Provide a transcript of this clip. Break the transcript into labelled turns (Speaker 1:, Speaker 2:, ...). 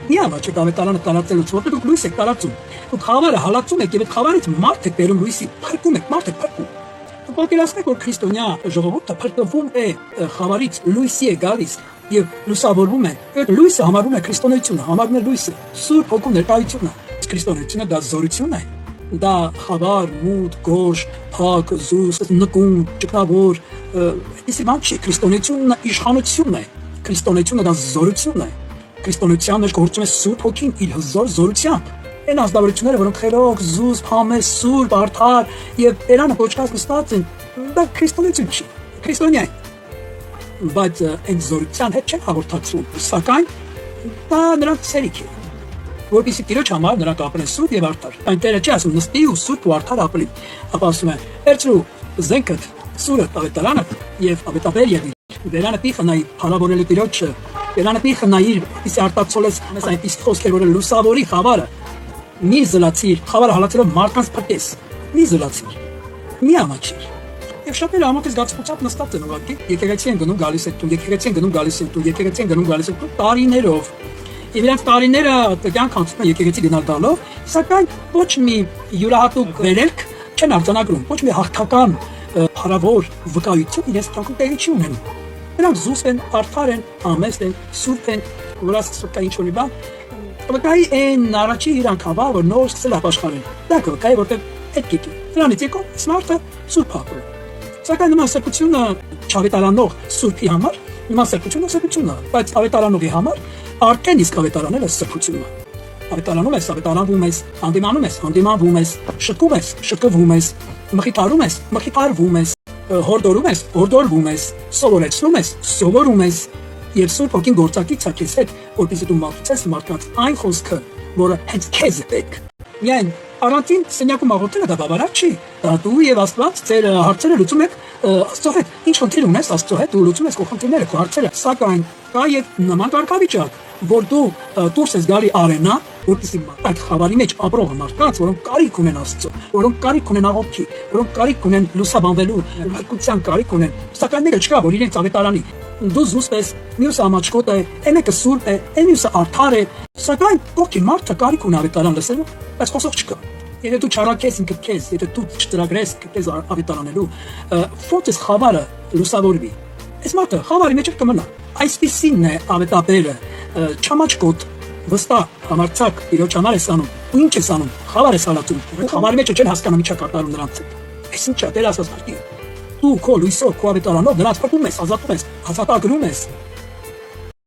Speaker 1: Միամաչը կավետարանը տարածելուց, որտեղ դուք լույս եք տարածում, դուք խավարը հալածում եք եւ այդ խավարից մարդ եք բերում լույսի, փրկում եք, մարդ եք փրկում։ Դուք պատկերացնեք, որ քրիստոնյա ժողովուրդը փրկվում է խավարից, լույսի է գալիս եւ լուսավորվում է։ Այդ լույսը համարվում է քրիստոնեությունը, համարվում է լույսը, Սուրբ Հոգու ներկայությունը։ Քրիստոնեությունը դա զորություն է։ Դա խավար, մութ, գորշ, փակ, զուս, նկուն, ճկնավոր, այսինքն բան չի, քրիստոնեությունը իշխանություն է։ Քրիստոնեությունը դա զորություն է։ Քրիստոնեության մեջ գործում է Սուրբ Հոգին իր հզոր զորությամբ։ Այն ազնվորությունները, որոնք խելոք, զուս, փամես, սուրբ, արդար եւ Տերանը կոչված նստած են, դա քրիստոնեություն չի, քրիստոնյա է։ Բայց այն զորության հետ չեն հաղորդակցվում, սակայն դա նրանց ցերիք է, որպեսզի Տիրոջ համար նրանք ապրեն սուրբ եւ արդար։ Այն Տերը չի ասում նստի ու սուրբ ու արդար ապրի, ապա ասում է. «Վերցրու զենքդ, սուրը, ավետարանը եւ ավետաբեր եղիր»։ Վերանը պիխնայի փառավորելու Տիրոջը, վերանը պիխնայիր, իսկ արտացոլես մեզ այնպես խոսքեր, որ լուսավորի խավարը։ Մի զլացիր, խավարը հալածելով մարդկանց փրկես։ Մի զլացիր։ Մի ամաչիր։ Եվ շատերը ամոթից գացուցած նստած են ուղղակի, եկեղեցի են գնում գալիս են տուն, եկեղեցի են գնում գալիս են տուն, եկեղեցի են գնում գալիս են տուն տարիներով։ Եվ իրանց տարիները կյանք անցնում են եկեղեցի գնալ տալով, սակայն ոչ մի յուրահատուկ վերելք չեն արձանագրում, ոչ մի հաղթական փառավոր վկայություն իրենց կյանքում տեղի չի ունենում։ Նրանք զուս են, արդար են, ամեստ են, սուրբ են, որ ասկա ինչ-որ մի բան։ Վկայի այն առաջի իրանք հավա, որ նոր սկսել ապաշխարել։ Դա կվկայի, որտեղ այդ գիտի։ Դրանից եկող սմարտը սուրբ ապրում։ Սակայն նման սրբությունը չավետարանող սուրբի համար, նման սրբությունը, բայց ավետարանողի համար արդեն իսկ ավետարանելը սրբությունը։ Ավետարանում ես, ավետարանվում ես, հանդիմանվում ես, շտկում ես, շտկվում ես, մխիթարում ես, մխիթարվում ես, հորդորում ես, հորդորվում ես, սովորեցնում ես, սովորում ես, եւ Սուրբ Հոգին գործակից է քեզ հետ, որպեսզի դու մատուցես մարդկանց այն խոսքը, որը հենց քեզ է պետք։ Միայն առանցին սենյակում աղոթելը դա բավարար չի։ Դա դու եւ Աստված ձեր հարցերը լուծում եք Աստծո հետ։ Ինչ խնդիր ունես Աստծո հետ, դու լուծում ես քո խնդիրները, քո հարցերը։ Սակայն կա եւ նման կարգավիճակ, որ դու դուրս ես գալի արենա, որպեսզի այդ խավարի մեջ ապրող մարդկանց, որոնք կարիք ունեն Աստծո, որոնք կարիք ունեն աղոթքի, որոնք կարիք ունեն լուսաբանվելու, հարկության կարիք ունեն, սակայն մեկը չկա, որ իրենց ավետարանի դու զուսպես, մյուսը ամաչկոտ է, մեկը սուրբ է, մյուսը արդար է, սակայն կողքին մարդը կարիք ունի ավետարան լսելու, բայց խոսող չկա։ Եթե դու չարակես ինքդ քեզ, եթե դու չտրագրես քեզ ավետարանելու, ո՞նց խավարը լուսավորվի։ Այս մարդը խավարի մեջ կմնա։ Այսպիսին է ավետաբերը, չամաչկոտ, վստահ, համարձակ, Տիրոջ համար ես անում, ու ինչ ես անում, խավար ես հալածում, խավարի մեջ չեն հասկանում ինչա կատարում նրանց հետ։ Այս ինչա, Տեր ասած մարդիկ։ Դու քո լույսով, քո ավետարանով նրանց փրկում ես, ազատում ես, ազատագրում ես,